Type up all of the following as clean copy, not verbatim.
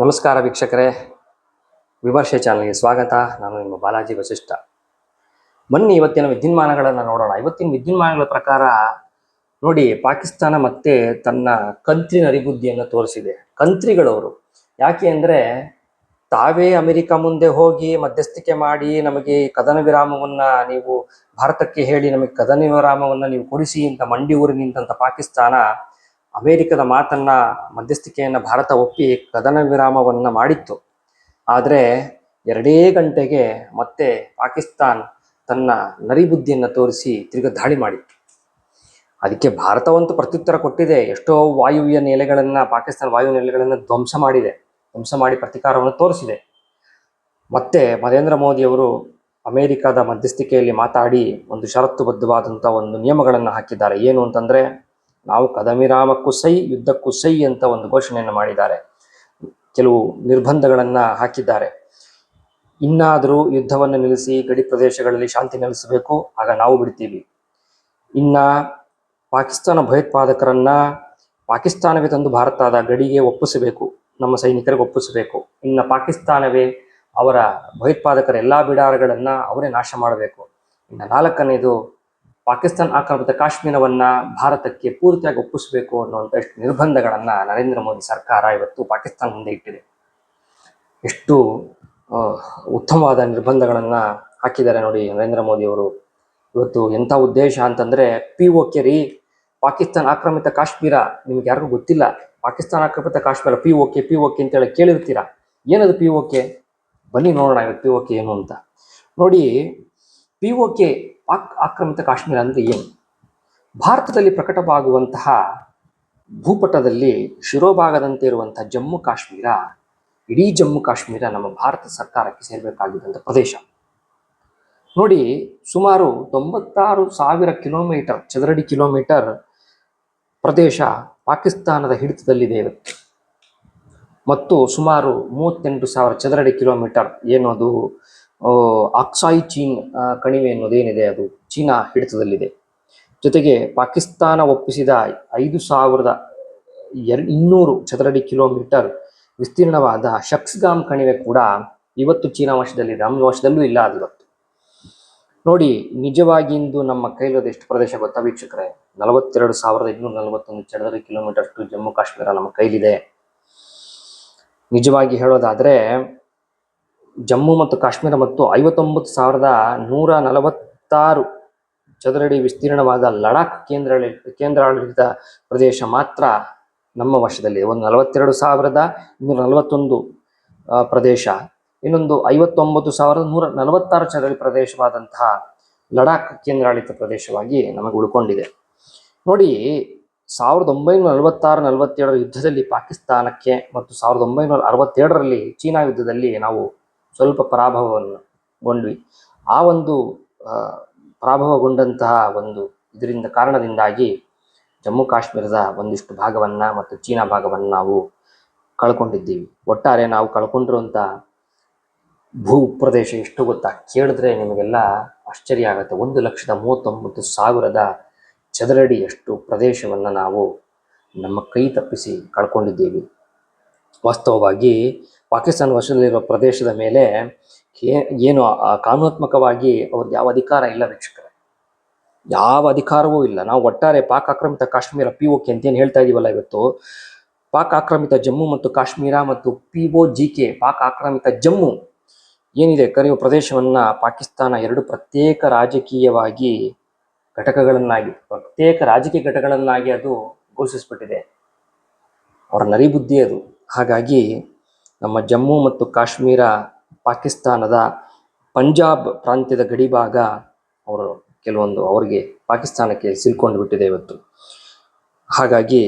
ನಮಸ್ಕಾರ ವೀಕ್ಷಕರೇ, ವಿಮರ್ಶೆ ಚಾನಲ್ಗೆ ಸ್ವಾಗತ. ನಾನು ನಿಮ್ಮ ಬಾಲಾಜಿ ವಸಿಷ್ಠ. ಬನ್ನಿ ಇವತ್ತಿನ ವಿದ್ಯುನ್ಮಾನಗಳನ್ನು ನೋಡೋಣ. ಇವತ್ತಿನ ವಿದ್ಯುನ್ಮಾನಗಳ ಪ್ರಕಾರ ನೋಡಿ, ಪಾಕಿಸ್ತಾನ ಮತ್ತೆ ತನ್ನ ಕಂತ್ರಿ ನರಿಬುದ್ಧಿಯನ್ನು ತೋರಿಸಿದೆ. ಕಂತ್ರಿಗಳವರು ಯಾಕೆ ಅಂದರೆ, ತಾವೇ ಅಮೆರಿಕ ಮುಂದೆ ಹೋಗಿ ಮಧ್ಯಸ್ಥಿಕೆ ಮಾಡಿ ನಮಗೆ ಕದನ ವಿರಾಮವನ್ನು ನೀವು ಭಾರತಕ್ಕೆ ಹೇಳಿ ನಮಗೆ ಕದನ ವಿರಾಮವನ್ನು ನೀವು ಕೊಡಿಸಿ ಅಂತ ಮಂಡಿ ಊರಿ ನಿಂತಹ ಪಾಕಿಸ್ತಾನ ಅಮೇರಿಕದ ಮಾತನ್ನ ಮಧ್ಯಸ್ಥಿಕೆಯನ್ನು ಭಾರತ ಒಪ್ಪಿ ಕದನ ವಿರಾಮವನ್ನು ಮಾಡಿತ್ತು. ಆದರೆ 2 ಗಂಟೆಗೆ ಮತ್ತೆ ಪಾಕಿಸ್ತಾನ್ ತನ್ನ ನರಿಬುದ್ಧಿಯನ್ನು ತೋರಿಸಿ ತಿರುಗ ದಾಳಿ ಮಾಡಿತ್ತು. ಅದಕ್ಕೆ ಭಾರತವಂತೂ ಪ್ರತ್ಯುತ್ತರ ಕೊಟ್ಟಿದೆ. ಎಷ್ಟೋ ವಾಯುವ್ಯ ನೆಲೆಗಳನ್ನು, ಪಾಕಿಸ್ತಾನ ವಾಯು ನೆಲೆಗಳನ್ನು ಧ್ವಂಸ ಮಾಡಿ ಪ್ರತೀಕಾರವನ್ನು ತೋರಿಸಿದೆ. ಮತ್ತೆ ನರೇಂದ್ರ ಮೋದಿಯವರು ಅಮೇರಿಕಾದ ಮಧ್ಯಸ್ಥಿಕೆಯಲ್ಲಿ ಮಾತಾಡಿ ಒಂದು ಷರತ್ತುಬದ್ಧವಾದಂಥ ಒಂದು ನಿಯಮಗಳನ್ನು ಹಾಕಿದ್ದಾರೆ. ಏನು ಅಂತಂದರೆ, ನಾವು ಕದವಿರಾಮಕ್ಕೂ ಸೈ, ಯುದ್ಧಕ್ಕೂ ಸೈ ಅಂತ ಒಂದು ಘೋಷಣೆಯನ್ನು ಮಾಡಿದ್ದಾರೆ. ಕೆಲವು ನಿರ್ಬಂಧಗಳನ್ನು ಹಾಕಿದ್ದಾರೆ. ಇನ್ನಾದರೂ ಯುದ್ಧವನ್ನು ನಿಲ್ಲಿಸಿ ಗಡಿ ಪ್ರದೇಶಗಳಲ್ಲಿ ಶಾಂತಿ ನೆಲೆಸಬೇಕು, ಆಗ ನಾವು ಬಿಡ್ತೀವಿ. ಇನ್ನು ಪಾಕಿಸ್ತಾನ ಭಯೋತ್ಪಾದಕರನ್ನು ಪಾಕಿಸ್ತಾನವೇ ತಂದು ಭಾರತದ ಗಡಿಗೆ ಒಪ್ಪಿಸಬೇಕು, ನಮ್ಮ ಸೈನಿಕರಿಗೆ ಒಪ್ಪಿಸಬೇಕು. ಇನ್ನು ಪಾಕಿಸ್ತಾನವೇ ಅವರ ಭಯೋತ್ಪಾದಕರ ಎಲ್ಲ ಬಿಡಾರಗಳನ್ನು ಅವರೇ ನಾಶ ಮಾಡಬೇಕು. ಇನ್ನು 4ನೇದು, ಪಾಕಿಸ್ತಾನ ಆಕ್ರಮಿತ ಕಾಶ್ಮೀರವನ್ನು ಭಾರತಕ್ಕೆ ಪೂರ್ತಿಯಾಗಿ ಒಪ್ಪಿಸಬೇಕು ಅನ್ನುವಂಥ ಎಷ್ಟು ನಿರ್ಬಂಧಗಳನ್ನು ನರೇಂದ್ರ ಮೋದಿ ಸರ್ಕಾರ ಇವತ್ತು ಪಾಕಿಸ್ತಾನ ಮುಂದೆ ಇಟ್ಟಿದೆ. ಎಷ್ಟು ಉತ್ತಮವಾದ ನಿರ್ಬಂಧಗಳನ್ನು ಹಾಕಿದ್ದಾರೆ ನೋಡಿ ನರೇಂದ್ರ ಮೋದಿಯವರು. ಇವತ್ತು ಎಂಥ ಉದ್ದೇಶ ಅಂತಂದರೆ, POK ರೀ, ಪಾಕಿಸ್ತಾನ ಆಕ್ರಮಿತ ಕಾಶ್ಮೀರ. ನಿಮ್ಗೆ ಯಾರಿಗೂ ಗೊತ್ತಿಲ್ಲ, ಪಾಕಿಸ್ತಾನ ಆಕ್ರಮಿತ ಕಾಶ್ಮೀರ POK ಅಂತೇಳಿ ಕೇಳಿರ್ತೀರ. ಏನದು POK? ಬನ್ನಿ ನೋಡೋಣ ಇವತ್ತು POK ಏನು ಅಂತ. ನೋಡಿ, POK ಪಾಕ್ ಆಕ್ರಮಿತ ಕಾಶ್ಮೀರ ಅಂದರೆ ಏನು? ಭಾರತದಲ್ಲಿ ಪ್ರಕಟವಾಗುವಂತಹ ಭೂಪಟದಲ್ಲಿ ಶಿರೋಭಾಗದಂತೆ ಇರುವಂತಹ ಜಮ್ಮು ಕಾಶ್ಮೀರ, ಇಡೀ ಜಮ್ಮು ಕಾಶ್ಮೀರ ನಮ್ಮ ಭಾರತ ಸರ್ಕಾರಕ್ಕೆ ಸೇರಬೇಕಾಗಿದ್ದಂಥ ಪ್ರದೇಶ. ನೋಡಿ, ಸುಮಾರು 96,000 ಕಿಲೋಮೀಟರ್ ಚದರಡಿ ಕಿಲೋಮೀಟರ್ ಪ್ರದೇಶ ಪಾಕಿಸ್ತಾನದ ಹಿಡಿತದಲ್ಲಿದೆ ಇವತ್ತು. ಮತ್ತು ಸುಮಾರು 38,000 ಚದರಡಿ ಕಿಲೋಮೀಟರ್ ಏನದು ಅಕ್ಸಾಯಿ ಚೀನ್ ಕಣಿವೆ ಅನ್ನೋದೇನಿದೆ, ಅದು ಚೀನಾ ಹಿಡಿತದಲ್ಲಿದೆ. ಜೊತೆಗೆ ಪಾಕಿಸ್ತಾನ ಒಪ್ಪಿಸಿದ 5,200 ಚದರಡಿ ಕಿಲೋಮೀಟರ್ ವಿಸ್ತೀರ್ಣವಾದ ಶಕ್ಸ್ಗಾಮ್ ಕಣಿವೆ ಕೂಡ ಇವತ್ತು ಚೀನಾ ವಶದಲ್ಲಿದೆ. ನಮ್ಮ ವಶದಲ್ಲೂ ಇಲ್ಲ ಅದು ಇವತ್ತು. ನೋಡಿ, ನಿಜವಾಗಿ ಇಂದು ನಮ್ಮ ಕೈಲಿರೋದು ಎಷ್ಟು ಪ್ರದೇಶ ಗೊತ್ತಾ ವೀಕ್ಷಕರೇ? 42,241 ಚದರಡಿ ಕಿಲೋಮೀಟರ್ ಅಷ್ಟು ಜಮ್ಮು ಕಾಶ್ಮೀರ ನಮ್ಮ ಕೈಲಿದೆ. ನಿಜವಾಗಿ ಹೇಳೋದಾದರೆ, ಜಮ್ಮು ಮತ್ತು ಕಾಶ್ಮೀರ ಮತ್ತು 59,146 ಚದರಡಿ ವಿಸ್ತೀರ್ಣವಾದ ಲಡಾಖ್ ಕೇಂದ್ರಾಡಳಿತ ಪ್ರದೇಶ ಮಾತ್ರ ನಮ್ಮ ವಶದಲ್ಲಿ. ಒಂದು 42,241 ಪ್ರದೇಶ, ಇನ್ನೊಂದು 59,146 ಚದರಡಿ ಪ್ರದೇಶವಾದಂತಹ ಲಡಾಖ್ ಕೇಂದ್ರಾಡಳಿತ ಪ್ರದೇಶವಾಗಿ ನಮಗೆ ಉಳ್ಕೊಂಡಿದೆ. ನೋಡಿ, 1946-47 ಯುದ್ಧದಲ್ಲಿ ಪಾಕಿಸ್ತಾನಕ್ಕೆ ಮತ್ತು 1967ರಲ್ಲಿ ಚೀನಾ ಯುದ್ಧದಲ್ಲಿ ನಾವು ಸ್ವಲ್ಪ ಪರಾಭವಗೊಂಡ್ವಿ. ಆ ಒಂದು ಪರಾಭವಗೊಂಡಂತಹ ಒಂದು ಇದರಿಂದ ಕಾರಣದಿಂದಾಗಿ ಜಮ್ಮು ಕಾಶ್ಮೀರದ ಒಂದಿಷ್ಟು ಭಾಗವನ್ನು ಮತ್ತು ಚೀನಾ ಭಾಗವನ್ನು ನಾವು ಕಳ್ಕೊಂಡಿದ್ದೀವಿ. ಒಟ್ಟಾರೆ ನಾವು ಕಳ್ಕೊಂಡಿರುವಂಥ ಭೂ ಪ್ರದೇಶ ಎಷ್ಟು ಗೊತ್ತಾ? ಕೇಳಿದ್ರೆ ನಿಮಗೆಲ್ಲ ಆಶ್ಚರ್ಯ ಆಗುತ್ತೆ. 1,39,000 ಚದರಡಿಯಷ್ಟು ಪ್ರದೇಶವನ್ನು ನಾವು ನಮ್ಮ ಕೈ ತಪ್ಪಿಸಿ ಕಳ್ಕೊಂಡಿದ್ದೀವಿ. ವಾಸ್ತವವಾಗಿ ಪಾಕಿಸ್ತಾನ ವಶದಲ್ಲಿರುವ ಪ್ರದೇಶದ ಮೇಲೆ ಏನು ಕಾನೂನಾತ್ಮಕವಾಗಿ ಅವ್ರಿಗೆ ಯಾವ ಅಧಿಕಾರ ಇಲ್ಲ ವೀಕ್ಷಕರೇ, ಯಾವ ಅಧಿಕಾರವೂ ಇಲ್ಲ. ನಾವು ಒಟ್ಟಾರೆ ಪಾಕ್ ಆಕ್ರಮಿತ ಕಾಶ್ಮೀರ POK ಅಂತೇನು ಹೇಳ್ತಾ ಇದೀವಲ್ಲ ಇವತ್ತು, ಪಾಕ್ ಆಕ್ರಮಿತ ಜಮ್ಮು ಮತ್ತು ಕಾಶ್ಮೀರ ಮತ್ತು POGK ಪಾಕ್ ಆಕ್ರಮಿತ ಜಮ್ಮು ಏನಿದೆ ಕರೆಯುವ ಪ್ರದೇಶವನ್ನು ಪಾಕಿಸ್ತಾನ 2 ಪ್ರತ್ಯೇಕ ರಾಜಕೀಯ ಘಟಕಗಳನ್ನಾಗಿ ಅದು ಘೋಷಿಸ್ಬಿಟ್ಟಿದೆ. ಅವರ ನರಿಬುದ್ಧಿ ಅದು. ಹಾಗಾಗಿ ನಮ್ಮ ಜಮ್ಮು ಮತ್ತು ಕಾಶ್ಮೀರ ಪಾಕಿಸ್ತಾನದ ಪಂಜಾಬ್ ಪ್ರಾಂತ್ಯದ ಗಡಿ ಭಾಗ ಕೆಲವೊಂದು ಅವರಿಗೆ ಪಾಕಿಸ್ತಾನಕ್ಕೆ ಸಿಲ್ಕೊಂಡು ಬಿಟ್ಟಿದೆ ಇವತ್ತು. ಹಾಗಾಗಿ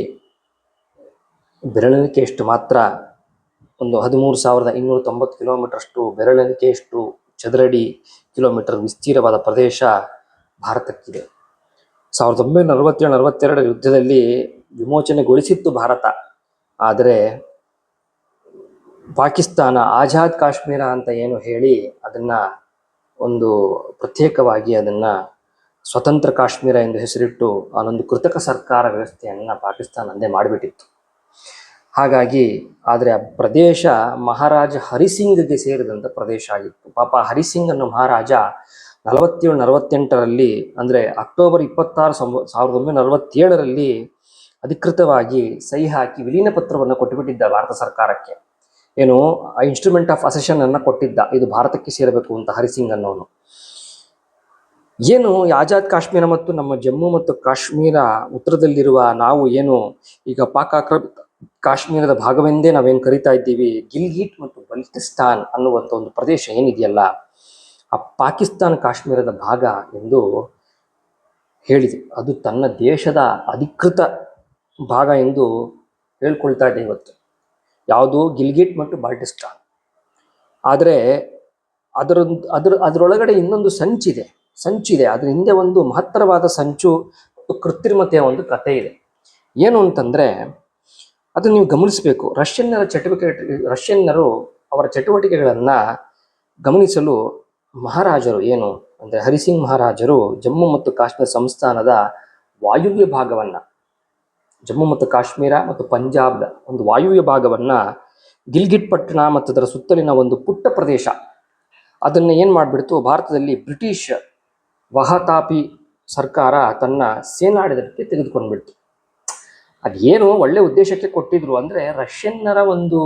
ಬೆರಳೆಣಿಕೆಯಷ್ಟು ಮಾತ್ರ, ಒಂದು 13,290 ಕಿಲೋಮೀಟರ್ ಅಷ್ಟು ಬೆರಳೆಣಿಕೆಯಷ್ಟು ಚದರಡಿ ಕಿಲೋಮೀಟರ್ ವಿಸ್ತೀರ್ಣವಾದ ಪ್ರದೇಶ ಭಾರತಕ್ಕಿದೆ. 1947-42 ಯುದ್ಧದಲ್ಲಿ ವಿಮೋಚನೆಗೊಳಿಸಿತ್ತು ಭಾರತ. ಆದರೆ ಪಾಕಿಸ್ತಾನ ಆಜಾದ್ ಕಾಶ್ಮೀರ ಅಂತ ಏನು ಹೇಳಿ ಅದನ್ನು ಒಂದು ಪ್ರತ್ಯೇಕವಾಗಿ ಅದನ್ನು ಸ್ವತಂತ್ರ ಕಾಶ್ಮೀರ ಎಂದು ಹೆಸರಿಟ್ಟು ಅದೊಂದು ಕೃತಕ ಸರ್ಕಾರ ವ್ಯವಸ್ಥೆಯನ್ನು ಪಾಕಿಸ್ತಾನ ಅಂದೇ ಮಾಡಿಬಿಟ್ಟಿತ್ತು. ಹಾಗಾಗಿ ಆದರೆ ಆ ಪ್ರದೇಶ ಮಹಾರಾಜ ಹರಿಸಿಂಗ್ಗೆ ಸೇರಿದಂಥ ಪ್ರದೇಶ ಆಗಿತ್ತು. ಪಾಪ ಹರಿಸಿಂಗ್ ಅನ್ನೋ ಮಹಾರಾಜ 47-48ರಲ್ಲಿ ಅಂದರೆ ಅಕ್ಟೋಬರ್ 26, 1947ರಲ್ಲಿ ಅಧಿಕೃತವಾಗಿ ಸಹಿ ಹಾಕಿ ವಿಲೀನ ಪತ್ರವನ್ನು ಕೊಟ್ಟುಬಿಟ್ಟಿದ್ದ ಭಾರತ ಸರ್ಕಾರಕ್ಕೆ. ಏನು ಇನ್ಸ್ಟ್ರೂಮೆಂಟ್ ಆಫ್ ಅಸೆಷನ್ ಅನ್ನು ಕೊಟ್ಟಿದ್ದ, ಇದು ಭಾರತಕ್ಕೆ ಸೇರಬೇಕು ಅಂತ ಹರಿಸಿಂಗ್ ಅನ್ನೋನು. ಏನು ಆಜಾದ್ ಕಾಶ್ಮೀರ ಮತ್ತು ನಮ್ಮ ಜಮ್ಮು ಮತ್ತು ಕಾಶ್ಮೀರ ಉತ್ತರದಲ್ಲಿರುವ ನಾವು ಏನು ಈಗ ಪಾಕ್ ಆಕ್ರಮಿತ ಕಾಶ್ಮೀರದ ಭಾಗವೆಂದೇ ನಾವೇನು ಕರಿತಾ ಇದ್ದೀವಿ, ಗಿಲ್ಗಿಟ್ ಮತ್ತು ಬಲ್ಟಿಸ್ತಾನ್ ಅನ್ನುವಂಥ ಒಂದು ಪ್ರದೇಶ ಏನಿದೆಯಲ್ಲ, ಆ ಪಾಕಿಸ್ತಾನ ಕಾಶ್ಮೀರದ ಭಾಗ ಎಂದು ಹೇಳಿದೆ. ಅದು ತನ್ನ ದೇಶದ ಅಧಿಕೃತ ಭಾಗ ಎಂದು ಹೇಳ್ಕೊಳ್ತಾ ಇದೆ ಇವತ್ತು. ಯಾವುದು? ಗಿಲ್ಗಿಟ್ ಮತ್ತು ಬಾಲ್ಟಿಸ್ತಾನ್. ಆದರೆ ಅದರೊಳಗಡೆ ಇನ್ನೊಂದು ಸಂಚಿದೆ. ಅದರ ಹಿಂದೆ ಒಂದು ಮಹತ್ತರವಾದ ಸಂಚು ಮತ್ತು ಕೃತ್ರಿಮತೆಯ ಒಂದು ಕಥೆ ಇದೆ. ಏನು ಅಂತಂದರೆ, ಅದು ನೀವು ಗಮನಿಸಬೇಕು. ರಷ್ಯನ್ನರು ಅವರ ಚಟುವಟಿಕೆಗಳನ್ನು ಗಮನಿಸಲು ಮಹಾರಾಜರು ಏನು ಅಂದರೆ ಹರಿಸಿಂಗ್ ಮಹಾರಾಜರು ಜಮ್ಮು ಮತ್ತು ಕಾಶ್ಮೀರ ಸಂಸ್ಥಾನದ ವಾಯುವ್ಯ ಭಾಗವನ್ನು, ಜಮ್ಮು ಮತ್ತು ಕಾಶ್ಮೀರ ಮತ್ತು ಪಂಜಾಬ್ದ ಒಂದು ವಾಯುವ್ಯ ಭಾಗವನ್ನು, ಗಿಲ್ಗಿಟ್ ಪಟ್ಟಣ ಮತ್ತು ಅದರ ಸುತ್ತಲಿನ ಒಂದು ಪುಟ್ಟ ಪ್ರದೇಶ, ಅದನ್ನು ಏನು ಮಾಡಿಬಿಡ್ತು, ಭಾರತದಲ್ಲಿ ಬ್ರಿಟಿಷ್ ವಹಾತಾಪಿ ಸರ್ಕಾರ ತನ್ನ ಸೇನಾಡಳಿತಕ್ಕೆ ತೆಗೆದುಕೊಂಡ್ಬಿಡ್ತು. ಅದೇನು ಒಳ್ಳೆ ಉದ್ದೇಶಕ್ಕೆ ಕೊಟ್ಟಿದ್ರು ಅಂದರೆ ರಷ್ಯನ್ನರ ಒಂದು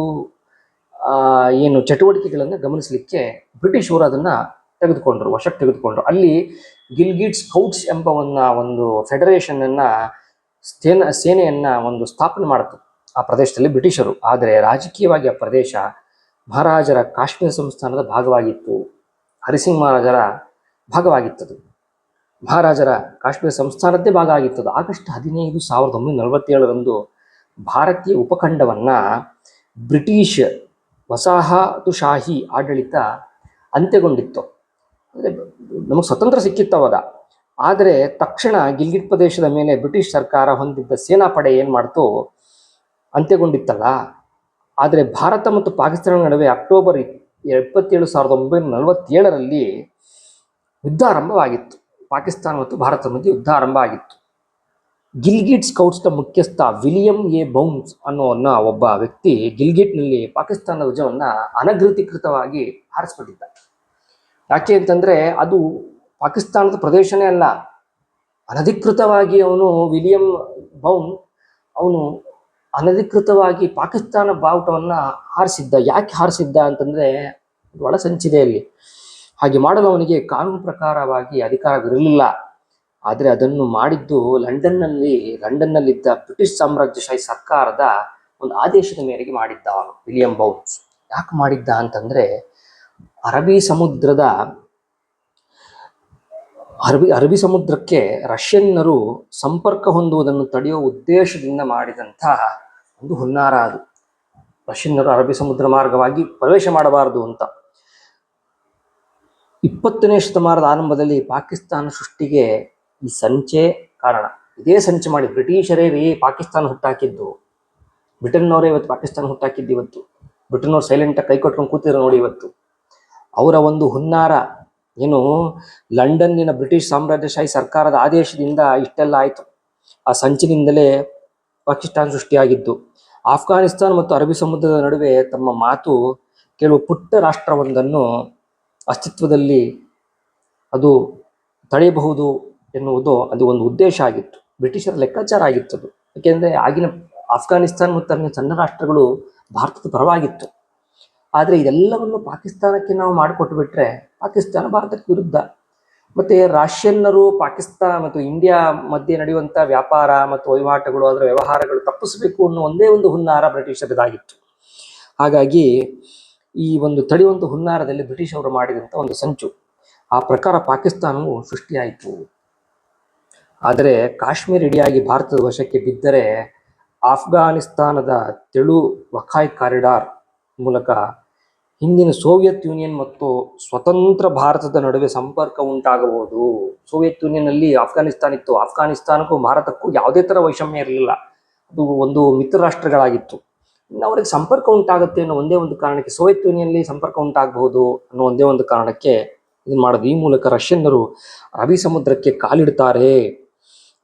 ಏನು ಚಟುವಟಿಕೆಗಳನ್ನು ಗಮನಿಸಲಿಕ್ಕೆ ಬ್ರಿಟಿಷರು ಅದನ್ನು ವಶಕ್ಕೆ ತೆಗೆದುಕೊಂಡ್ರು. ಅಲ್ಲಿ ಗಿಲ್ಗಿಟ್ ಸ್ಕೌಟ್ಸ್ ಎಂಬ ಒಂದು ಫೆಡರೇಷನನ್ನು ಸೇನೆಯನ್ನು ಒಂದು ಸ್ಥಾಪನೆ ಮಾಡಿತು ಆ ಪ್ರದೇಶದಲ್ಲಿ ಬ್ರಿಟಿಷರು. ಆದರೆ ರಾಜಕೀಯವಾಗಿ ಆ ಪ್ರದೇಶ ಮಹಾರಾಜರ ಕಾಶ್ಮೀರ ಸಂಸ್ಥಾನದ ಭಾಗವಾಗಿತ್ತು, ಹರಿಸಿಂಗ್ ಮಹಾರಾಜರ ಭಾಗವಾಗಿತ್ತದು, ಮಹಾರಾಜರ ಕಾಶ್ಮೀರ ಸಂಸ್ಥಾನದ್ದೇ ಭಾಗ ಆಗಿತ್ತದು. ಆಗಸ್ಟ್ 15, 1947ರಂದು ಭಾರತೀಯ ಉಪಖಂಡವನ್ನು ಬ್ರಿಟಿಷ್ ವಸಾಹತುಶಾಹಿ ಆಡಳಿತ ಅಂತ್ಯಗೊಂಡಿತ್ತು. ಅಂದರೆ ನಮಗೆ ಸ್ವತಂತ್ರ ಸಿಕ್ಕಿತ್ತು ಅವಾಗ. ಆದರೆ ತಕ್ಷಣ ಗಿಲ್ಗಿಟ್ ಪ್ರದೇಶದ ಮೇಲೆ ಬ್ರಿಟಿಷ್ ಸರ್ಕಾರ ಹೊಂದಿದ್ದ ಸೇನಾಪಡೆ ಏನು ಮಾಡ್ತು, ಅಂತ್ಯಗೊಂಡಿತ್ತಲ್ಲ. ಆದರೆ ಭಾರತ ಮತ್ತು ಪಾಕಿಸ್ತಾನ ನಡುವೆ ಅಕ್ಟೋಬರ್ 27, 1947ರಲ್ಲಿ ಯುದ್ಧ ಆರಂಭವಾಗಿತ್ತು. ಪಾಕಿಸ್ತಾನ ಮತ್ತು ಭಾರತದ ಮಧ್ಯೆ ಯುದ್ಧ ಆರಂಭ ಆಗಿತ್ತು. ಗಿಲ್ಗಿಟ್ ಸ್ಕೌಟ್ಸ್ನ ಮುಖ್ಯಸ್ಥ ವಿಲಿಯಂ ಎ ಬೌನ್ಸ್ ಅನ್ನೋ ಒಬ್ಬ ವ್ಯಕ್ತಿ ಗಿಲ್ಗಿಟ್ನಲ್ಲಿ ಪಾಕಿಸ್ತಾನದ ಧ್ವಜವನ್ನು ಅನಧಿಕೃತವಾಗಿ ಹಾರಿಸ್ಬಿಟ್ಟಿದ್ದ. ಯಾಕೆ ಅಂತಂದರೆ ಅದು ಪಾಕಿಸ್ತಾನದ ಪ್ರದೇಶನೇ ಅಲ್ಲ, ಅನಧಿಕೃತವಾಗಿ ವಿಲಿಯಂ ಬೌನ್ ಅನಧಿಕೃತವಾಗಿ ಪಾಕಿಸ್ತಾನ ಬಾವುಟವನ್ನು ಹಾರಿಸಿದ್ದ. ಯಾಕೆ ಹಾರಿಸಿದ್ದ ಅಂತಂದರೆ ಒಳಸಂಚಿದೆ ಅಲ್ಲಿ. ಹಾಗೆ ಮಾಡಲು ಅವನಿಗೆ ಕಾನೂನು ಪ್ರಕಾರವಾಗಿ ಅಧಿಕಾರವಿರಲಿಲ್ಲ. ಆದರೆ ಅದನ್ನು ಮಾಡಿದ್ದು ಲಂಡನ್ನಲ್ಲಿದ್ದ ಬ್ರಿಟಿಷ್ ಸಾಮ್ರಾಜ್ಯಶಾಹಿ ಸರ್ಕಾರದ ಒಂದು ಆದೇಶದ ಮೇರೆಗೆ ಮಾಡಿದ್ದ ಅವನು ವಿಲಿಯಂ ಬೌನ್ಸ್. ಯಾಕೆ ಮಾಡಿದ್ದ ಅಂತಂದರೆ ಅರಬ್ಬಿ ಸಮುದ್ರಕ್ಕೆ ರಷ್ಯನ್ನರು ಸಂಪರ್ಕ ಹೊಂದುವುದನ್ನು ತಡೆಯುವ ಉದ್ದೇಶದಿಂದ ಮಾಡಿದಂಥ ಒಂದು ಹುನ್ನಾರ ಅದು. ರಷ್ಯನ್ನರು ಅರಬ್ಬಿ ಸಮುದ್ರ ಮಾರ್ಗವಾಗಿ ಪ್ರವೇಶ ಮಾಡಬಾರದು ಅಂತ. 20ನೇ ಶತಮಾನದ ಆರಂಭದಲ್ಲಿ ಪಾಕಿಸ್ತಾನ ಸೃಷ್ಟಿಗೆ ಈ ಸಂಚೇ ಕಾರಣ. ಇದೇ ಸಂಚು ಮಾಡಿ ಬ್ರಿಟಿಷರೇ ಪಾಕಿಸ್ತಾನ ಹುಟ್ಟಾಕಿದ್ದು. ಬ್ರಿಟನ್ನವರೇ ಇವತ್ತು ಪಾಕಿಸ್ತಾನ ಹುಟ್ಟಾಕಿದ್ದು. ಇವತ್ತು ಬ್ರಿಟನ್ನವ್ರು ಸೈಲೆಂಟಾಗಿ ಕೈ ಕೊಟ್ಕೊಂಡು ಕೂತಿರೋ ನೋಡಿ. ಇವತ್ತು ಅವರ ಒಂದು ಹುನ್ನಾರ ಏನು, ಲಂಡನ್ನಿನ ಬ್ರಿಟಿಷ್ ಸಾಮ್ರಾಜ್ಯಶಾಹಿ ಸರ್ಕಾರದ ಆದೇಶದಿಂದ ಇಷ್ಟೆಲ್ಲ ಆಯಿತು. ಆ ಸಂಚಿನಿಂದಲೇ ಪಾಕಿಸ್ತಾನ ಸೃಷ್ಟಿಯಾಗಿದ್ದು. ಆಫ್ಘಾನಿಸ್ತಾನ ಮತ್ತು ಅರಬ್ಬಿ ಸಮುದ್ರದ ನಡುವೆ ತಮ್ಮ ಮಾತು ಕೆಲವು ಪುಟ್ಟ ರಾಷ್ಟ್ರವೊಂದನ್ನು ಅಸ್ತಿತ್ವದಲ್ಲಿ ಅದು ತಡೆಯಬಹುದು ಎನ್ನುವುದು ಅದು ಒಂದು ಉದ್ದೇಶ ಆಗಿತ್ತು, ಬ್ರಿಟಿಷರ ಲೆಕ್ಕಾಚಾರ ಆಗಿತ್ತದು. ಏಕೆಂದರೆ ಆಗಿನ ಆಫ್ಘಾನಿಸ್ತಾನ ಮತ್ತು ಅಲ್ಲಿನ ಸಣ್ಣ ರಾಷ್ಟ್ರಗಳು ಭಾರತದ ಪರವಾಗಿತ್ತು. ಆದರೆ ಇದೆಲ್ಲವನ್ನು ಪಾಕಿಸ್ತಾನಕ್ಕೆ ನಾವು ಮಾಡಿಕೊಟ್ಟು ಪಾಕಿಸ್ತಾನ ಭಾರತಕ್ಕೆ ವಿರುದ್ಧ. ಮತ್ತು ರಷ್ಯನ್ನರು ಪಾಕಿಸ್ತಾನ ಮತ್ತು ಇಂಡಿಯಾ ಮಧ್ಯೆ ನಡೆಯುವಂಥ ವ್ಯಾಪಾರ ಮತ್ತು ವಹಿವಾಟುಗಳು, ಅದರ ವ್ಯವಹಾರಗಳು ತಪ್ಪಿಸಬೇಕು ಅನ್ನೋ ಒಂದೇ ಒಂದು ಹುನ್ನಾರ ಬ್ರಿಟಿಷರದಾಗಿತ್ತು. ಹಾಗಾಗಿ ಈ ಒಂದು ತಡೆಯುವಂಥ ಹುನ್ನಾರದಲ್ಲಿ ಬ್ರಿಟಿಷ್ ಅವರು ಮಾಡಿದಂಥ ಒಂದು ಸಂಚು, ಆ ಪ್ರಕಾರ ಪಾಕಿಸ್ತಾನವು ಸೃಷ್ಟಿಯಾಯಿತು. ಆದರೆ ಕಾಶ್ಮೀರ ಇಡಿಯಾಗಿ ಭಾರತದ ವಶಕ್ಕೆ ಬಿದ್ದರೆ ಆಫ್ಘಾನಿಸ್ತಾನದ ತೆಳು ವಖಾಯ್ ಕಾರಿಡಾರ್ ಮೂಲಕ ಹಿಂದಿನ ಸೋವಿಯತ್ ಯೂನಿಯನ್ ಮತ್ತು ಸ್ವತಂತ್ರ ಭಾರತದ ನಡುವೆ ಸಂಪರ್ಕ ಉಂಟಾಗಬಹುದು. ಸೋವಿಯತ್ ಯೂನಿಯನ್ನಲ್ಲಿ ಆಫ್ಘಾನಿಸ್ತಾನ ಇತ್ತು. ಆಫ್ಘಾನಿಸ್ತಾನಕ್ಕೂ ಭಾರತಕ್ಕೂ ಯಾವುದೇ ಥರ ವೈಷಮ್ಯ ಇರಲಿಲ್ಲ. ಅದು ಒಂದು ಮಿತ್ರ ರಾಷ್ಟ್ರಗಳಾಗಿತ್ತು. ಇನ್ನು ಅವರಿಗೆ ಸಂಪರ್ಕ ಉಂಟಾಗುತ್ತೆ ಅನ್ನೋ ಒಂದೇ ಒಂದು ಕಾರಣಕ್ಕೆ, ಸೋವಿಯತ್ ಯೂನಿಯನ್ನಲ್ಲಿ ಸಂಪರ್ಕ ಉಂಟಾಗಬಹುದು ಅನ್ನೋ ಒಂದೇ ಒಂದು ಕಾರಣಕ್ಕೆ ಇದನ್ನು ಮಾಡೋದು. ಈ ಮೂಲಕ ರಷ್ಯನ್ನರು ಅರಬ್ಬಿ ಸಮುದ್ರಕ್ಕೆ ಕಾಲಿಡ್ತಾರೆ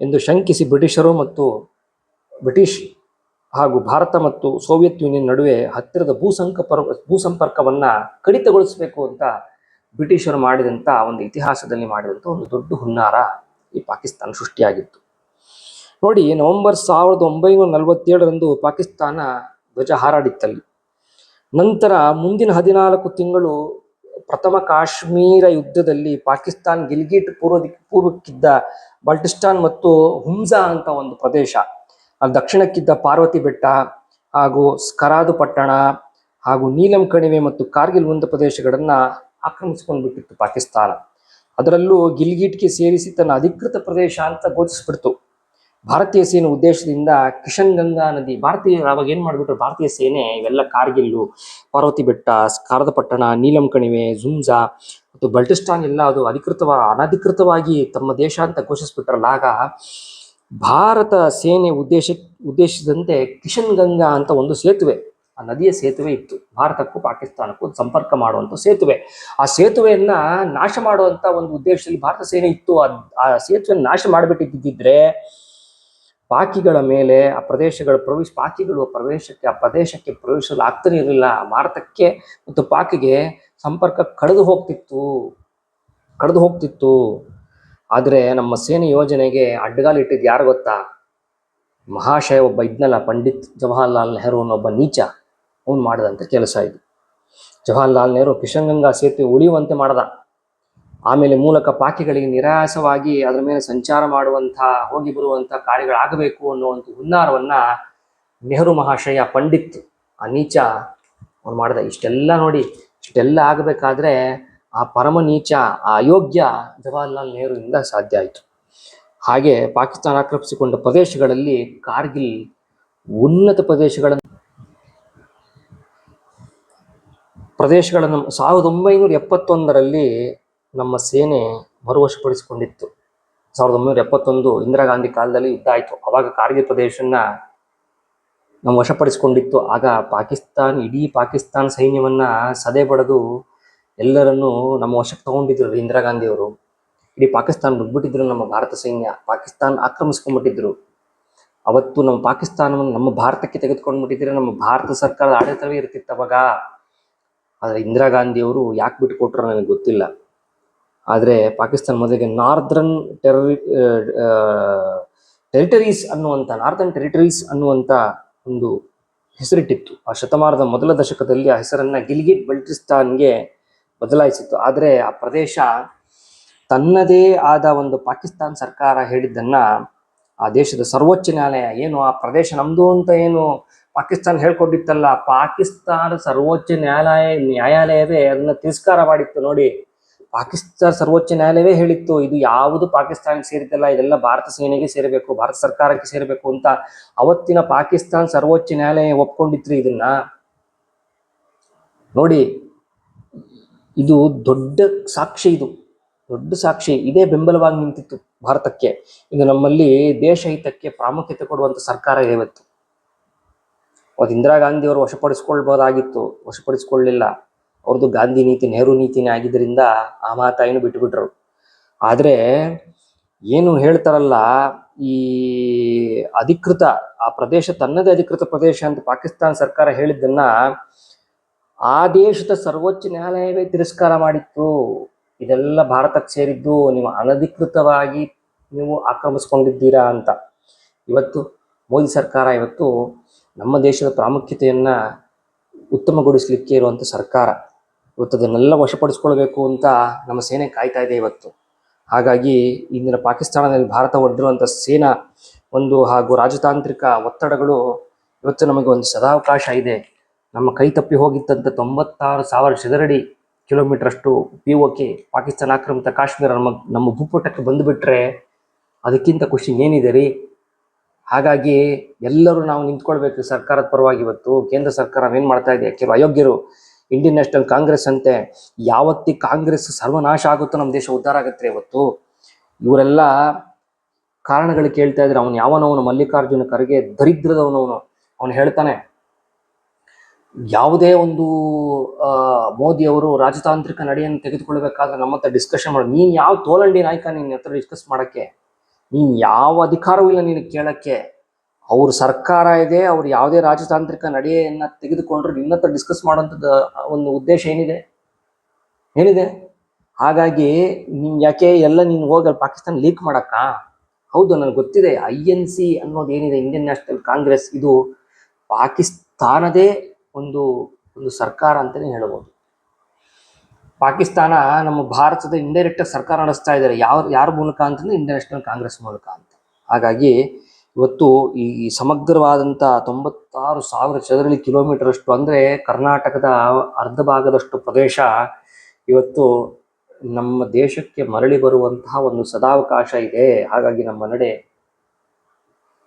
ಎಂದು ಶಂಕಿಸಿ ಬ್ರಿಟಿಷರು ಮತ್ತು ಬ್ರಿಟಿಷ್ ಹಾಗೂ ಭಾರತ ಮತ್ತು ಸೋವಿಯತ್ ಯೂನಿಯನ್ ನಡುವೆ ಹತ್ತಿರದ ಭೂಸಂಪರ್ಕವನ್ನ ಕಡಿತಗೊಳಿಸಬೇಕು ಅಂತ ಬ್ರಿಟಿಷರು ಮಾಡಿದಂಥ ಒಂದು ಇತಿಹಾಸದಲ್ಲಿ ಮಾಡಿದಂಥ ಒಂದು ದೊಡ್ಡ ಹುನ್ನಾರ ಈ ಪಾಕಿಸ್ತಾನ ಸೃಷ್ಟಿಯಾಗಿತ್ತು. ನೋಡಿ, ನವೆಂಬರ್ 1947ರಂದು ಪಾಕಿಸ್ತಾನ ಧ್ವಜ ಹಾರಾಡಿತ್ತಲ್ಲಿ. ನಂತರ ಮುಂದಿನ 14 ತಿಂಗಳು ಪ್ರಥಮ ಕಾಶ್ಮೀರ ಯುದ್ಧದಲ್ಲಿ ಪಾಕಿಸ್ತಾನ್ ಗಿಲ್ಗಿಟ್ ಪೂರ್ವಕ್ಕಿದ್ದ ಬಲ್ಟಿಸ್ತಾನ್ ಮತ್ತು ಹುಮ್ಜಾ ಅಂತ ಒಂದು ಪ್ರದೇಶ, ಅಲ್ಲಿ ದಕ್ಷಿಣಕ್ಕಿದ್ದ ಪಾರ್ವತಿ ಬೆಟ್ಟ ಹಾಗೂ ಸ್ಕರಾದು ಪಟ್ಟಣ ಹಾಗೂ ನೀಲಂ ಕಣಿವೆ ಮತ್ತು ಕಾರ್ಗಿಲ್ ಒಂದು ಪ್ರದೇಶಗಳನ್ನ ಆಕ್ರಮಿಸಿಕೊಂಡು ಬಿಟ್ಟಿತ್ತು ಪಾಕಿಸ್ತಾನ. ಅದರಲ್ಲೂ ಗಿಲ್ಗಿಟ್ಗೆ ಸೇರಿಸಿ ತನ್ನ ಅಧಿಕೃತ ಪ್ರದೇಶ ಅಂತ ಘೋಷಿಸ್ಬಿಡ್ತು. ಭಾರತೀಯ ಸೇನೆ ಉದ್ದೇಶದಿಂದ ಕಿಶನ್ ಗಂಗಾ ನದಿ, ಅವಾಗ ಏನ್ ಮಾಡ್ಬಿಟ್ರು ಭಾರತೀಯ ಸೇನೆ, ಇವೆಲ್ಲ ಕಾರ್ಗಿಲ್ಲು, ಪಾರ್ವತಿ ಬೆಟ್ಟ, ಸ್ಕಾರದ ಪಟ್ಟಣ, ನೀಲಂ ಕಣಿವೆ, ಜುಮ್ಜಾ ಮತ್ತು ಬಲ್ಟಿಸ್ತಾನ್ ಎಲ್ಲ ಅದು ಅನಧಿಕೃತವಾಗಿ ತಮ್ಮ ದೇಶ ಅಂತ ಘೋಷಿಸ್ಬಿಟ್ರಲ್ಲ. ಆಗ ಭಾರತ ಸೇನೆ ಉದ್ದೇಶಿಸಿದಂತೆ ಕಿಶನ್ ಗಂಗಾ ಅಂತ ಒಂದು ಸೇತುವೆ, ಆ ನದಿಯ ಸೇತುವೆ ಇತ್ತು, ಭಾರತಕ್ಕೂ ಪಾಕಿಸ್ತಾನಕ್ಕೂ ಸಂಪರ್ಕ ಮಾಡುವಂತ ಸೇತುವೆ. ಆ ಸೇತುವೆಯನ್ನ ನಾಶ ಮಾಡುವಂತ ಒಂದು ಉದ್ದೇಶದಲ್ಲಿ ಭಾರತ ಸೇನೆ ಇತ್ತು. ಆ ಸೇತುವೆಯನ್ನು ನಾಶ ಮಾಡಿಬಿಟ್ಟಿದ್ದಿದ್ರೆ ಪಾಕಿಗಳ ಮೇಲೆ ಆ ಪಾಕಿಗಳು ಆ ಪ್ರದೇಶಕ್ಕೆ ಪ್ರವೇಶಿಸಲು ಆಗ್ತಾನೆ ಇರಲಿಲ್ಲ. ಭಾರತಕ್ಕೆ ಮತ್ತು ಪಾಕಿಗೆ ಸಂಪರ್ಕ ಕಳೆದು ಹೋಗ್ತಿತ್ತು. ಆದರೆ ನಮ್ಮ ಸೇನೆ ಯೋಜನೆಗೆ ಅಡ್ಡಗಾಲಿಟ್ಟಿದ್ದು ಯಾರು ಗೊತ್ತಾ? ಮಹಾಶಯ ಒಬ್ಬ ಇದ್ನಲ್ಲ, ಪಂಡಿತ್ ಜವಾಹರ್ಲಾಲ್ ನೆಹರು ಅನ್ನೊಬ್ಬ ನೀಚ, ಅವನು ಮಾಡಿದಂಥ ಕೆಲಸ ಇದು. ಜವಾಹರ್ಲಾಲ್ ನೆಹರು ಕಿಶನ್ ಗಂಗಾ ಸೇತುವೆ ಉಳಿಯುವಂತೆ ಮಾಡದ. ಆಮೇಲೆ ಮೂಲಕ ಪಾಕಿಗಳಿಗೆ ನಿರಾಸವಾಗಿ ಅದರ ಮೇಲೆ ಸಂಚಾರ ಮಾಡುವಂಥ, ಹೋಗಿ ಬರುವಂಥ ಕಾರ್ಯಗಳಾಗಬೇಕು ಅನ್ನುವಂಥ ಹುನ್ನಾರವನ್ನ ನೆಹರು ಮಹಾಶಯ ಪಂಡಿತ್ ಆ ನೀಚ ಅವನು ಮಾಡ್ದ. ಇಷ್ಟೆಲ್ಲ ಆಗಬೇಕಾದ್ರೆ ಆ ಪರಮ ನೀಚ, ಆ ಅಯೋಗ್ಯ ಜವಾಹರ್ಲಾಲ್ ನೆಹರುವಿಂದ ಸಾಧ್ಯ ಆಯಿತು. ಹಾಗೆ ಪಾಕಿಸ್ತಾನ ಆಕ್ರಮಿಸಿಕೊಂಡ ಪ್ರದೇಶಗಳಲ್ಲಿ ಕಾರ್ಗಿಲ್ ಉನ್ನತ ಪ್ರದೇಶಗಳನ್ನು 1971ರಲ್ಲಿ ನಮ್ಮ ಸೇನೆ ಮರುವಶಪಡಿಸಿಕೊಂಡಿತ್ತು. 1971 ಇಂದಿರಾ ಗಾಂಧಿ ಕಾಲದಲ್ಲಿ ಯುದ್ಧ ಆಯಿತು. ಅವಾಗ ಕಾರ್ಗಿಲ್ ಪ್ರದೇಶನ ನಮ್ಮ ವಶಪಡಿಸಿಕೊಂಡಿತ್ತು. ಆಗ ಇಡೀ ಪಾಕಿಸ್ತಾನ ಸೈನ್ಯವನ್ನ ಸದೆ ಬಡಿದು ಎಲ್ಲರನ್ನೂ ನಮ್ಮ ವಶಕ್ಕೆ ತಗೊಂಡಿದ್ರು ಇಂದಿರಾ ಗಾಂಧಿಯವರು. ಇಡೀ ಪಾಕಿಸ್ತಾನ ಬಿಟ್ಬಿಟ್ಟಿದ್ರು. ನಮ್ಮ ಭಾರತ ಸೈನ್ಯ ಪಾಕಿಸ್ತಾನ ಆಕ್ರಮಿಸ್ಕೊಂಡ್ಬಿಟ್ಟಿದ್ರು. ಅವತ್ತು ನಮ್ಮ ಪಾಕಿಸ್ತಾನವನ್ನು ನಮ್ಮ ಭಾರತಕ್ಕೆ ತೆಗೆದುಕೊಂಡ್ಬಿಟ್ಟಿದ್ರೆ ನಮ್ಮ ಭಾರತ ಸರ್ಕಾರದ ಆಡಳಿತವೇ ಇರ್ತಿತ್ತು ಅವಾಗ. ಆದರೆ ಇಂದಿರಾ ಗಾಂಧಿಯವರು ಯಾಕೆ ಬಿಟ್ಟು ಕೊಟ್ಟರು ನನಗೆ ಗೊತ್ತಿಲ್ಲ. ಆದರೆ ಪಾಕಿಸ್ತಾನ ಮೊದಲಿಗೆ ನಾರ್ದರ್ನ್ ಟೆರಿಟರೀಸ್ ಅನ್ನುವಂಥ ಒಂದು ಹೆಸರಿಟ್ಟಿತ್ತು. ಆ ಶತಮಾನದ ಮೊದಲ ದಶಕದಲ್ಲಿ ಆ ಹೆಸರನ್ನ ಗಿಲ್ಗಿಟ್ ಬಲ್ಟಿಸ್ತಾನ್ಗೆ ಬದಲಾಯಿಸಿತ್ತು. ಆದರೆ ಆ ಪ್ರದೇಶ ತನ್ನದೇ ಆದ ಒಂದು ಪಾಕಿಸ್ತಾನ ಸರ್ಕಾರ ಹೇಳಿದ್ದನ್ನ ಆ ದೇಶದ ಸರ್ವೋಚ್ಚ ನ್ಯಾಯಾಲಯ, ಏನು ಆ ಪ್ರದೇಶ ನಮ್ದು ಅಂತ ಏನು ಪಾಕಿಸ್ತಾನ ಹೇಳ್ಕೊಂಡಿತ್ತಲ್ಲ, ಪಾಕಿಸ್ತಾನ ಸರ್ವೋಚ್ಚ ನ್ಯಾಯಾಲಯವೇ ಅದನ್ನ ತಿರಸ್ಕಾರ ಮಾಡಿತ್ತು. ನೋಡಿ, ಪಾಕಿಸ್ತಾನ ಸರ್ವೋಚ್ಚ ನ್ಯಾಯಾಲಯವೇ ಹೇಳಿತ್ತು, ಇದು ಯಾವುದು ಪಾಕಿಸ್ತಾನಕ್ಕೆ ಸೇರಿದ್ದಲ್ಲ, ಇದೆಲ್ಲ ಭಾರತ ಸೇನೆಗೆ ಸೇರಬೇಕು, ಭಾರತ ಸರ್ಕಾರಕ್ಕೆ ಸೇರಬೇಕು ಅಂತ ಅವತ್ತಿನ ಪಾಕಿಸ್ತಾನ ಸರ್ವೋಚ್ಚ ನ್ಯಾಯಾಲಯ ಒಪ್ಕೊಂಡಿತ್ರಿ ಇದನ್ನ. ನೋಡಿ, ಇದು ದೊಡ್ಡ ಸಾಕ್ಷಿ. ಇದೇ ಬೆಂಬಲವಾಗಿ ನಿಂತಿತ್ತು ಭಾರತಕ್ಕೆ. ಇದು ನಮ್ಮಲ್ಲಿ ದೇಶ ಹಿತಕ್ಕೆ ಪ್ರಾಮುಖ್ಯತೆ ಕೊಡುವಂತ ಸರ್ಕಾರ ಇವತ್ತು. ಅವತ್ತು ಇಂದಿರಾ ಗಾಂಧಿ ಅವರು ವಶಪಡಿಸ್ಕೊಳ್ಬಹುದಾಗಿತ್ತು, ವಶಪಡಿಸ್ಕೊಳ್ಳಿಲ್ಲ. ಅವ್ರದ್ದು ಗಾಂಧಿ ನೀತಿ, ನೆಹರು ನೀತಿನೇ ಆಗಿದ್ದರಿಂದ ಆ ಮಾತಾಯಿನೂ ಬಿಟ್ಟುಬಿಟ್ರು. ಆದರೆ ಏನು ಹೇಳ್ತಾರಲ್ಲ, ಈ ಆ ಪ್ರದೇಶ ತನ್ನದೇ ಅಧಿಕೃತ ಪ್ರದೇಶ ಅಂತ ಪಾಕಿಸ್ತಾನ ಸರ್ಕಾರ ಹೇಳಿದ್ದನ್ನ ಆ ದೇಶದ ಸರ್ವೋಚ್ಚ ನ್ಯಾಯಾಲಯವೇ ತಿರಸ್ಕಾರ ಮಾಡಿತ್ತು. ಇದೆಲ್ಲ ಭಾರತಕ್ಕೆ ಸೇರಿದ್ದು, ನೀವು ಅನಧಿಕೃತವಾಗಿ ನೀವು ಆಕ್ರಮಿಸ್ಕೊಂಡಿದ್ದೀರಾ ಅಂತ. ಇವತ್ತು ಮೋದಿ ಸರ್ಕಾರ ನಮ್ಮ ದೇಶದ ಪ್ರಾಮುಖ್ಯತೆಯನ್ನ ಉತ್ತಮಗೊಳಿಸಲಿಕ್ಕೆ ಇರುವಂಥ ಸರ್ಕಾರ. ಇವತ್ತು ಅದನ್ನೆಲ್ಲ ವಶಪಡಿಸ್ಕೊಳ್ಬೇಕು ಅಂತ ನಮ್ಮ ಸೇನೆ ಕಾಯ್ತಾ ಇದೆ ಇವತ್ತು. ಹಾಗಾಗಿ ಇಂದಿನ ಪಾಕಿಸ್ತಾನದಲ್ಲಿ ಭಾರತ ಒಡ್ಡಿರುವಂಥ ಸೇನಾ ಹಾಗೂ ರಾಜತಾಂತ್ರಿಕ ಒತ್ತಡಗಳು ಇವತ್ತು ನಮಗೆ ಒಂದು ಸದಾವಕಾಶ ಇದೆ. ನಮ್ಮ ಕೈ ತಪ್ಪಿ ಹೋಗಿದ್ದಂಥ 96,000 ಚದರಡಿ ಕಿಲೋಮೀಟರ್ ಅಷ್ಟು POK ಪಾಕಿಸ್ತಾನ ಆಕ್ರಮಿತ ಕಾಶ್ಮೀರ ನಮ್ಮ ಭೂಪಟಕ್ಕೆ ಬಂದುಬಿಟ್ರೆ ಅದಕ್ಕಿಂತ ಖುಷಿ ಏನಿದೆ ರೀ. ಹಾಗಾಗಿ ಎಲ್ಲರೂ ನಾವು ನಿಂತ್ಕೊಳ್ಬೇಕು ಸರ್ಕಾರದ ಪರವಾಗಿ. ಇವತ್ತು ಕೇಂದ್ರ ಸರ್ಕಾರ ಏನ್ ಮಾಡ್ತಾ ಇದೆ, ಕೆಲವು ಅಯೋಗ್ಯರು ಇಂಡಿಯನ್ ನ್ಯಾಷನಲ್ ಕಾಂಗ್ರೆಸ್ ಅಂತೆ, ಯಾವತ್ತಿ ಕಾಂಗ್ರೆಸ್ ಸರ್ವನಾಶ ಆಗುತ್ತೋ ನಮ್ಮ ದೇಶ ಉದ್ಧಾರ ಆಗುತ್ತೆ. ಇವತ್ತು ಇವರೆಲ್ಲ ಕಾರಣಗಳು ಕೇಳ್ತಾ ಇದ್ರೆ ಅವನು ಮಲ್ಲಿಕಾರ್ಜುನ ಖರ್ಗೆ ಅವನು ಹೇಳ್ತಾನೆ, ಯಾವುದೇ ಒಂದು ಮೋದಿ ಅವರು ರಾಜತಾಂತ್ರಿಕ ನಡೆಯನ್ನು ತೆಗೆದುಕೊಳ್ಬೇಕಾದ್ರೆ ನಮ್ಮ ಹತ್ರ ಡಿಸ್ಕಷನ್ ಮಾಡಿ, ನೀನ್ ಯಾವ ತೋಲಂಡಿ ನಾಯಕ ನಿನ್ನ ಹತ್ರ ಡಿಸ್ಕಸ್ ಮಾಡಕ್ಕೆ, ನೀನ್ ಯಾವ ಅಧಿಕಾರವೂ ಇಲ್ಲ ನೀನು ಕೇಳಕ್ಕೆ. ಅವ್ರ ಸರ್ಕಾರ ಇದೆ, ಅವ್ರು ಯಾವುದೇ ರಾಜತಾಂತ್ರಿಕ ನಡೆಯನ್ನ ತೆಗೆದುಕೊಂಡ್ರು ನಿನ್ನ ಹತ್ರ ಡಿಸ್ಕಸ್ ಮಾಡೋಂಥದ್ದು ಒಂದು ಉದ್ದೇಶ ಏನಿದೆ. ಹಾಗಾಗಿ ನೀನ್ ಯಾಕೆ ಎಲ್ಲ ನೀನು ಹೋಗಿ ಪಾಕಿಸ್ತಾನ ಲೀಕ್ ಮಾಡಕ್ಕ? ಹೌದು, ನನಗೆ ಗೊತ್ತಿದೆ. INC ಅನ್ನೋದು ಏನಿದೆ, ಇಂಡಿಯನ್ ನ್ಯಾಷನಲ್ ಕಾಂಗ್ರೆಸ್, ಇದು ಪಾಕಿಸ್ತಾನದೇ ಒಂದು ಸರ್ಕಾರ ಅಂತಾನೆ ಹೇಳ್ಬೋದು. ಪಾಕಿಸ್ತಾನ ನಮ್ಮ ಭಾರತದ ಇಂಡೈರೆಕ್ಟ್ ಸರ್ಕಾರ ನಡೆಸ್ತಾ ಇದ್ದಾರೆ. ಯಾರ ಮೂಲಕ ಅಂತಂದ್ರೆ ಇಂಡಿಯನ್ ನ್ಯಾಷನಲ್ ಕಾಂಗ್ರೆಸ್ ಮೂಲಕ ಅಂತ. ಹಾಗಾಗಿ ಇವತ್ತು ಈ ಸಮಗ್ರವಾದಂಥ 96,000 ಚದರಡಿ ಕಿಲೋಮೀಟರ್ ಅಷ್ಟು, ಅಂದರೆ ಕರ್ನಾಟಕದ ಅರ್ಧ ಭಾಗದಷ್ಟು ಪ್ರದೇಶ ಇವತ್ತು ನಮ್ಮ ದೇಶಕ್ಕೆ ಮರಳಿ ಬರುವಂತಹ ಒಂದು ಸದಾವಕಾಶ ಇದೆ. ಹಾಗಾಗಿ ನಮ್ಮ ನಡೆ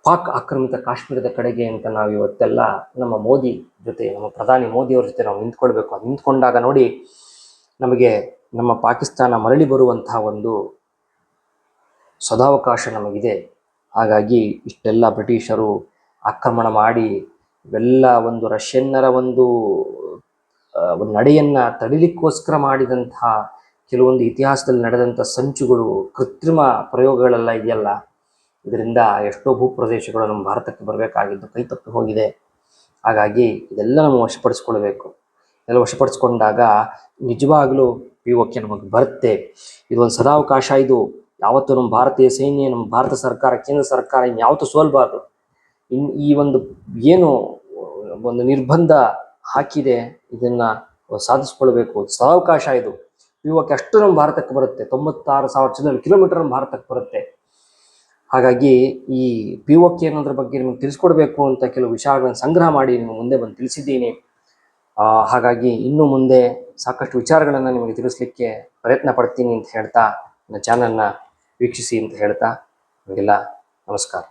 ಪಾಕ್ ಆಕ್ರಮಿತ ಕಾಶ್ಮೀರದ ಕಡೆಗೆ ಅಂತ ನಾವು ಇವತ್ತೆಲ್ಲ ನಮ್ಮ ಮೋದಿ ಜೊತೆ, ನಮ್ಮ ಪ್ರಧಾನಿ ಮೋದಿಯವ್ರ ಜೊತೆ ನಾವು ನಿಂತ್ಕೊಳ್ಬೇಕು. ಅದು ನಿಂತ್ಕೊಂಡಾಗ ನೋಡಿ ನಮಗೆ ನಮ್ಮ ಪಾಕಿಸ್ತಾನ ಮರಳಿ ಬರುವಂತಹ ಒಂದು ಸದಾವಕಾಶ ನಮಗಿದೆ. ಹಾಗಾಗಿ ಇಷ್ಟೆಲ್ಲ ಬ್ರಿಟಿಷರು ಆಕ್ರಮಣ ಮಾಡಿ ಇವೆಲ್ಲ ಒಂದು ರಷ್ಯನ್ನರ ಒಂದು ನಡೆಯನ್ನ ತಡಿಲಿಕ್ಕೋಸ್ಕರ ಮಾಡಿದಂತಹ ಕೆಲವೊಂದು ಇತಿಹಾಸದಲ್ಲಿ ನಡೆದಂಥ ಸಂಚುಗಳು, ಕೃತ್ರಿಮ ಪ್ರಯೋಗಗಳೆಲ್ಲ ಇದೆಯಲ್ಲ, ಇದರಿಂದ ಎಷ್ಟೋ ಭೂಪ್ರದೇಶಗಳು ನಮ್ಮ ಭಾರತಕ್ಕೆ ಬರಬೇಕಾಗಿದ್ದು ಕೈ ತಪ್ಪಿ ಹೋಗಿದೆ. ಹಾಗಾಗಿ ಇದೆಲ್ಲ ನಾವು ವಶಪಡಿಸ್ಕೊಳ್ಬೇಕು. ಇದೆಲ್ಲ ವಶಪಡಿಸ್ಕೊಂಡಾಗ ನಿಜವಾಗ್ಲೂ POK ನಮಗೆ ಬರುತ್ತೆ. ಇದೊಂದು ಸದಾವಕಾಶ. ಇದು ಯಾವತ್ತೂ ನಮ್ಮ ಭಾರತೀಯ ಸೈನ್ಯ, ನಮ್ಮ ಭಾರತ ಸರ್ಕಾರ, ಕೇಂದ್ರ ಸರ್ಕಾರ ಇನ್ಯಾವತ್ತೂ ಸೋಲ್ಬಾರ್ದು. ಈ ಒಂದು ಏನು ಒಂದು ನಿರ್ಬಂಧ ಹಾಕಿದೆ, ಇದನ್ನ ಸಾಧಿಸ್ಕೊಳ್ಬೇಕು. ಸದಾವಕಾಶ ಇದು. POK ಅಷ್ಟು ನಮ್ಮ ಭಾರತಕ್ಕೆ ಬರುತ್ತೆ. 96,000 ಚದರ ಕಿಲೋಮೀಟರ್ ನಮ್ಮ ಭಾರತಕ್ಕೆ ಬರುತ್ತೆ. ಹಾಗಾಗಿ ಈ POK ಅನ್ನೋದ್ರ ಬಗ್ಗೆ ನಿಮಗೆ ತಿಳಿಸ್ಕೊಡ್ಬೇಕು ಅಂತ ಕೆಲವು ವಿಚಾರಗಳನ್ನು ಸಂಗ್ರಹ ಮಾಡಿ ನಿಮಗೆ ಮುಂದೆ ಬಂದು ತಿಳಿಸಿದ್ದೀನಿ. ಹಾಗಾಗಿ ಇನ್ನು ಮುಂದೆ ಸಾಕಷ್ಟು ವಿಚಾರಗಳನ್ನು ನಿಮಗೆ ತಿಳಿಸ್ಲಿಕ್ಕೆ ಪ್ರಯತ್ನ ಪಡ್ತೀನಿ ಅಂತ ಹೇಳ್ತಾ, ನನ್ನ ಚಾನಲ್ನ ವೀಕ್ಷಿಸಿ ಅಂತ ಹೇಳ್ತಾ, ನಿಮಗೆಲ್ಲ ನಮಸ್ಕಾರ.